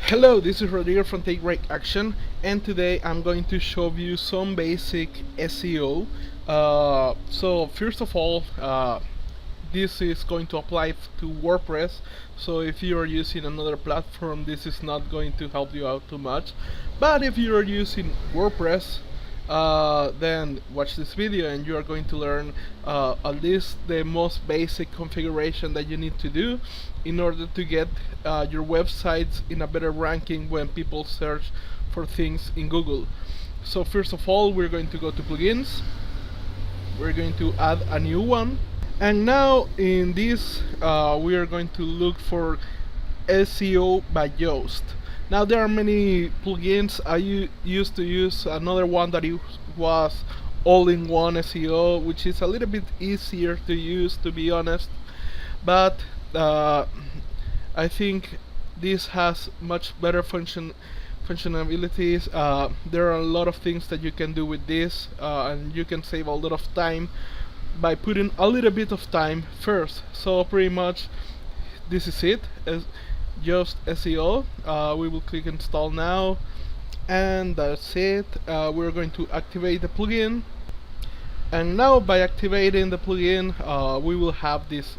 Hello, this is Rodrigo from Take Right Action, and today I'm going to show you some basic SEO. So first of all, this is going to apply to WordPress. So if you are using another platform, this is not going to help you out too much. But if you are using WordPress, then watch this video and you are going to learn at least the most basic configuration that you need to do in order to get your websites in a better ranking when people search for things in Google. So first of all, we're going to go to plugins. We're going to add a new one, and now in this we are going to look for SEO by Yoast. Now there are many plugins. I used to use another one that it was all-in-one SEO, which is a little bit easier to use, to be honest. But I think this has much better functionalities. There are a lot of things that you can do with this, and you can save a lot of time by putting a little bit of time first. So pretty much this is it. Just SEO. We will click install now, and that's it. We're going to activate the plugin, and now by activating the plugin, we will have these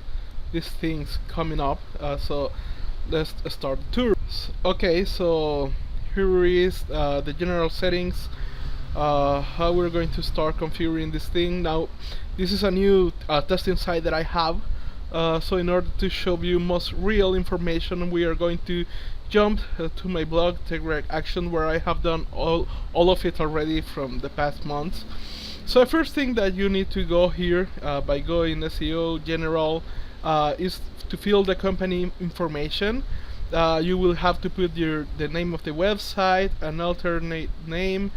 things coming up. So let's start the tour. Okay, so here is the general settings. How we're going to start configuring this thing. Now this is a new testing site that I have. So in order to show you most real information, we are going to jump to my blog, Take Right Action, where I have done all of it already from the past months. So the first thing that you need to go here by going SEO General is to fill the company information. You will have to put the name of the website, an alternate name.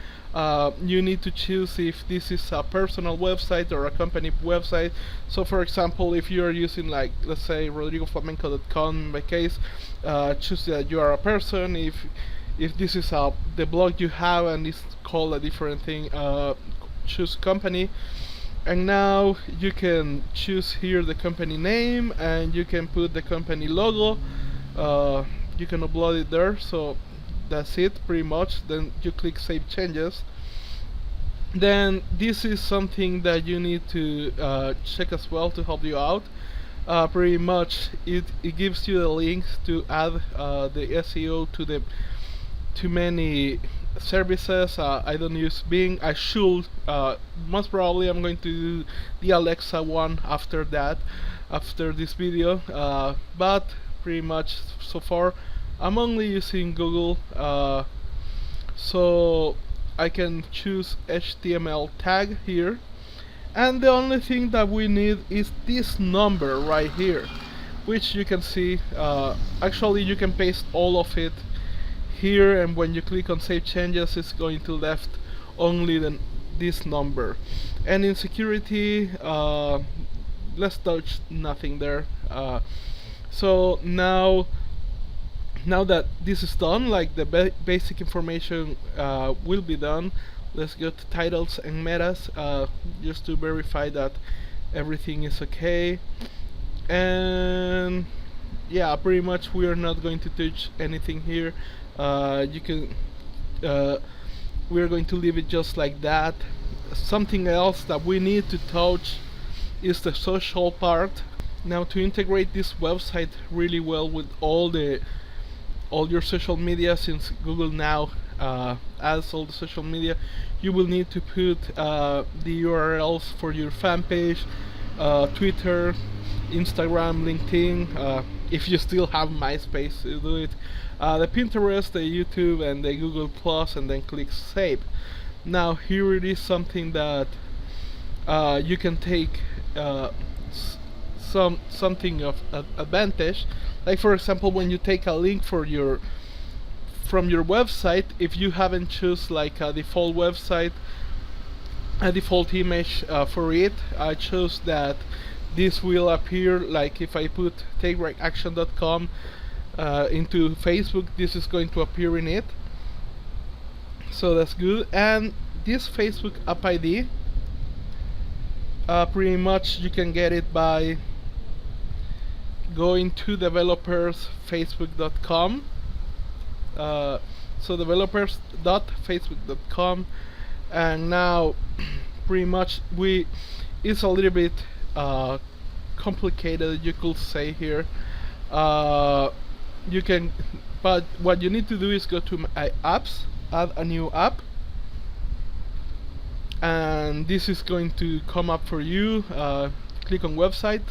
You need to choose if this is a personal website or a company website. So for example, if you are using, like, let's say rodrigoflamenco.com in my case, choose that you are a person. If this is the blog you have and it's called a different thing, choose company. And now you can choose here the company name, and you can put the company logo. You can upload it there. So that's it pretty much. Then you click save changes. Then this is something that you need to check as well to help you out. Pretty much it gives you the links to add the SEO to many services. I don't use Bing. I should. Most probably I'm going to do the Alexa one after this video. But pretty much so far I'm only using Google. So I can choose HTML tag here, and the only thing that we need is this number right here, which you can see. Actually you can paste all of it here, and when you click on save changes, it's going to left only this number. And in security, let's touch nothing there. So now that this is done, like the basic information will be done, let's go to titles and metas, just to verify that everything is okay. And yeah, pretty much we are not going to touch anything here. We're going to leave it just like that. Something else that we need to touch is the social part. Now, to integrate this website really well with all your social media, since Google now adds all the social media, you will need to put the URLs for your fan page, Twitter, Instagram, LinkedIn, if you still have MySpace, do it, the Pinterest, the YouTube, and the Google Plus, and then click save. Now here it is something that you can take something of advantage. Like for example, when you take a link from your website, if you haven't choose like a default website, a default image for it, I chose that this will appear. Like if I put takerightAction.com into Facebook, this is going to appear in it. So that's good. And this Facebook app ID, pretty much you can get it by going to developersfacebook.com So developers.facebook.com, and now pretty much it's a little bit uh, complicated, you could say here. uh, you can but what you need to do is go to my apps, add a new app, and this is going to come up for you. Click on website,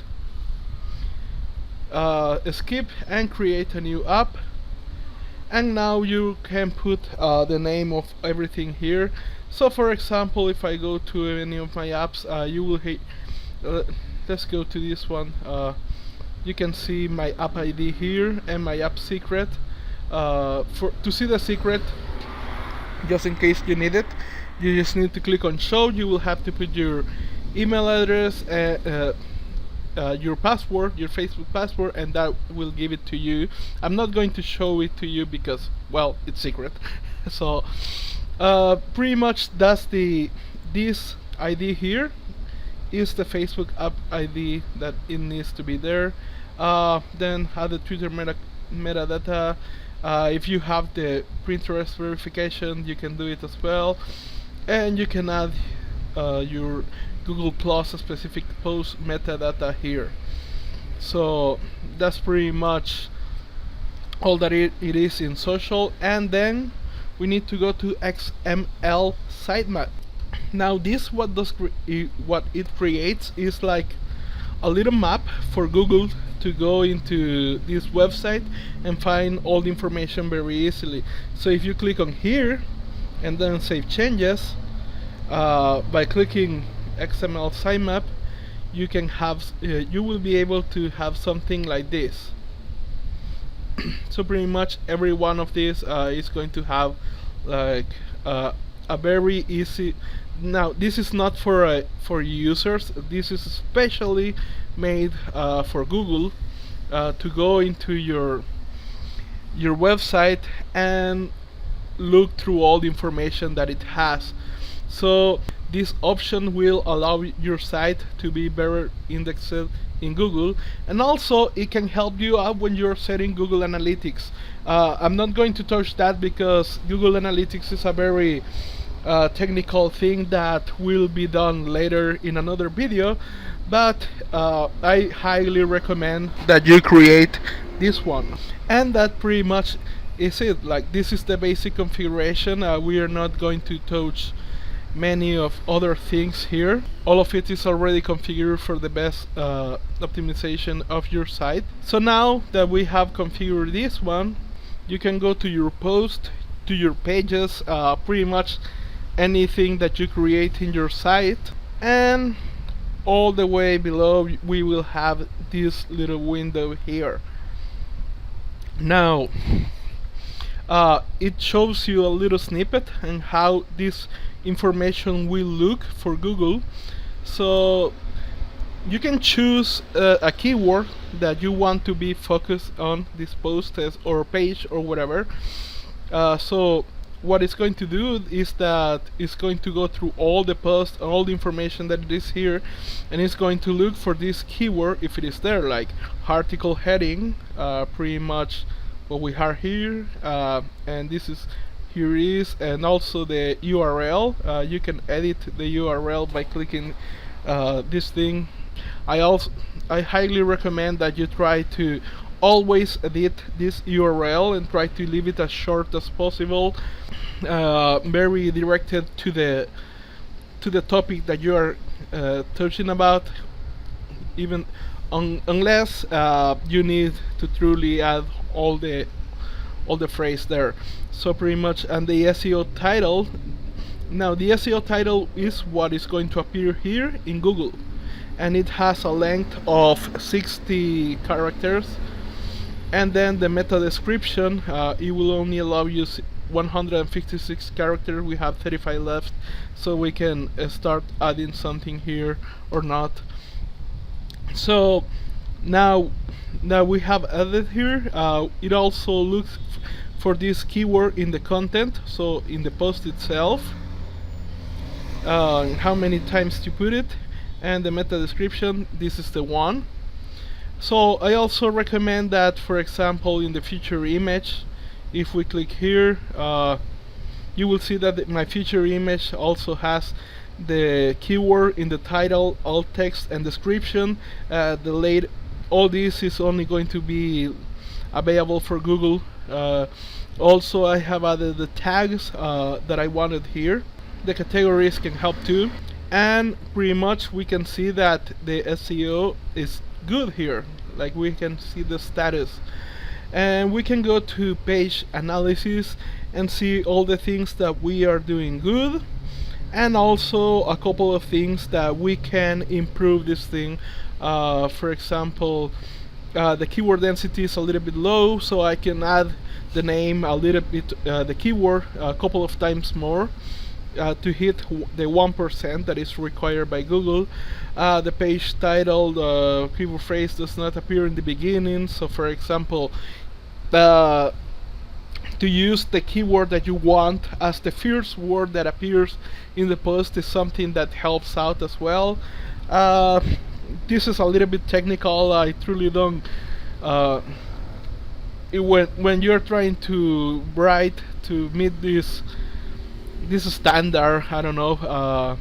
skip and create a new app, and now you can put the name of everything here. So for example, if I go to any of my apps, you will let's go to this one. You can see my app ID here and my app secret. To see the secret, just in case you need it, you just need to click on show. You will have to put your email address and your password, your Facebook password, and that will give it to you. I'm not going to show it to you because, well, it's secret. So pretty much that's this ID here is the Facebook app ID that it needs to be there. Then add the Twitter metadata. If you have the Pinterest verification, you can do it as well, and you can add your Google Plus specific post metadata here. So that's pretty much all that it is in social. And then we need to go to XML sitemap. Now this what it creates is like a little map for Google to go into this website and find all the information very easily. So if you click on here and then save changes, by clicking XML sitemap, you can have you will be able to have something like this. So pretty much every one of these is going to have like a very easy. Now this is not for users. This is especially made for Google to go into your website and look through all the information that it has. So this option will allow your site to be better indexed in Google, and also it can help you out when you're setting Google Analytics. I'm not going to touch that because Google Analytics is a very technical thing that will be done later in another video, but I highly recommend that you create this one. And that pretty much is it. Like, this is the basic configuration. We are not going to touch many of other things here. All of it is already configured for the best optimization of your site. So now that we have configured this one, you can go to your post, to your pages, pretty much anything that you create in your site, and all the way below we will have this little window here. Now it shows you a little snippet and how this information will look for Google. So you can choose a keyword that you want to be focused on this post or page or whatever. So what it's going to do is that it's going to go through all the posts, all the information that it is here, and it's going to look for this keyword if it is there, like article heading, pretty much what we have here, and this is here it is, and also the URL. You can edit the URL by clicking this thing. I highly recommend that you try to always edit this URL and try to leave it as short as possible, very directed to the topic that you are touching about, even unless you need to truly add all the phrase there. So pretty much, and the SEO title. Now the SEO title is what is going to appear here in Google, and it has a length of 60 characters. And then the meta description, it will only allow you 156 characters. We have 35 left, so we can start adding something here or not. So now we have added here. It also looks for this keyword in the content, so in the post itself, how many times you put it, and the meta description. This is the one. So I also recommend that, for example, in the future image, If we click here, you will see that my feature image also has the keyword in the title, alt text and description. All this is only going to be available for Google. Also, I have added the tags that I wanted here. The categories can help too, and pretty much we can see that the SEO is good here. Like, we can see the status, and we can go to page analysis and see all the things that we are doing good, and also a couple of things that we can improve this thing. For example, the keyword density is a little bit low, so I can add the name a little bit, the keyword a couple of times more to hit the 1% that is required by Google. The page title, the keyword phrase does not appear in the beginning, so for example, to use the keyword that you want as the first word that appears in the post is something that helps out as well. This is a little bit technical. I truly don't. When you're trying to write to meet this standard, I don't know.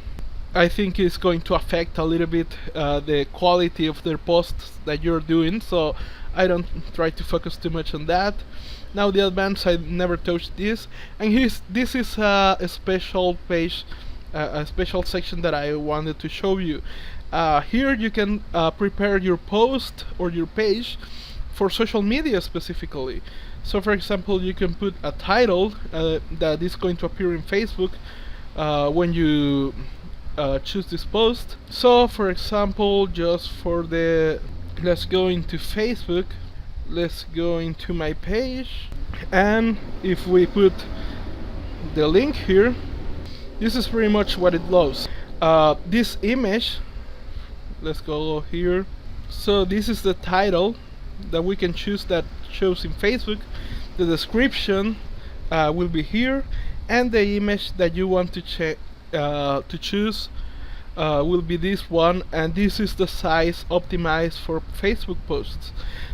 I think it's going to affect a little bit the quality of the posts that you're doing. So I don't try to focus too much on that. Now the advanced, I never touched this, and this is a special page, a special section that I wanted to show you. Here you can prepare your post or your page for social media specifically. So for example, you can put a title that is going to appear in Facebook when you choose this post. So for example, just for let's go into Facebook, let's go into my page, and if we put the link here, this is pretty much what it looks. This image, let's go here. So this is the title that we can choose that shows in Facebook. The description will be here, and the image that you want to choose will be this one, and this is the size optimized for Facebook posts.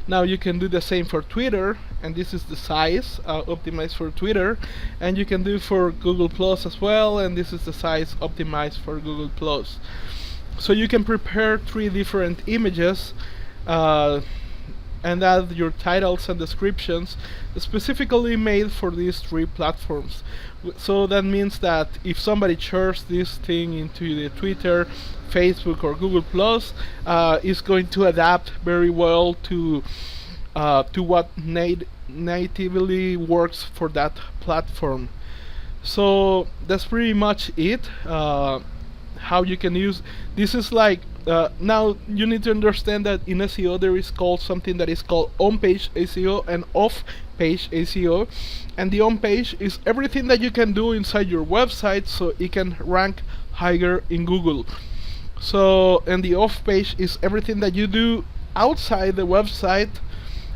Now you can do the same for Twitter, and this is the size optimized for Twitter, and you can do for Google Plus as well, and this is the size optimized for Google Plus. So you can prepare 3 different images and add your titles and descriptions specifically made for these 3 platforms. So that means that if somebody shares this thing into the Twitter, Facebook or Google Plus, it's going to adapt very well to what natively works for that platform. So that's pretty much it. How you can use this is like now you need to understand that in SEO there is something that is called on-page SEO and off-page SEO, and the on-page is everything that you can do inside your website so it can rank higher in Google. So, and the off-page is everything that you do outside the website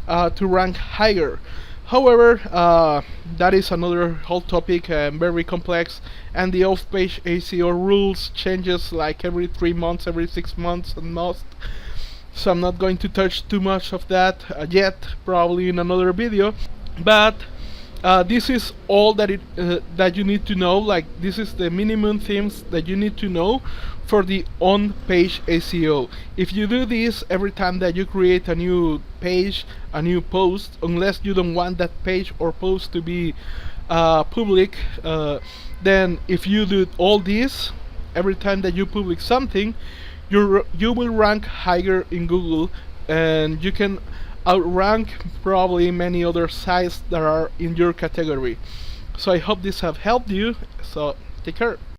to rank higher. However, that is another whole topic and very complex, and the off-page SEO rules changes like every 3 months, every 6 months at most. So I'm not going to touch too much of that yet, probably in another video. But this is all that you need to know. Like, this is the minimum things that you need to know for the on-page SEO. If you do this every time that you create a new page, a new post, unless you don't want that page or post to be public, then if you do all this every time that you publish something, you will rank higher in Google, and you can outrank probably many other sites that are in your category. So I hope this have helped you. So take care.